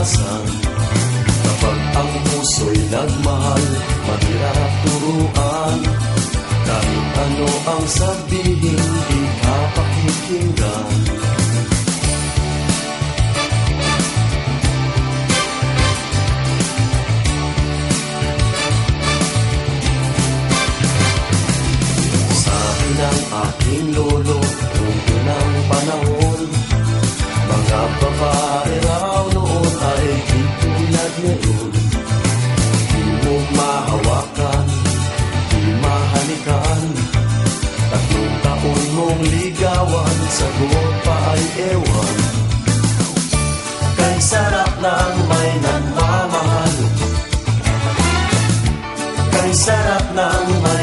iwasan. Kapag ang puso'y nagmahal, mahirap turuan. Kahit ano ang sabihin, di ka pakikinggan. Sabi ng aking lolo, noong unang panahon, mga babae raw noon ay di tulad ngayon. Di mo mahawakan, di mahalikan, 3 taon mong ligawan, sagot pa ay ewan. Kay sarap ng may nagmamahal, kay sarap ng may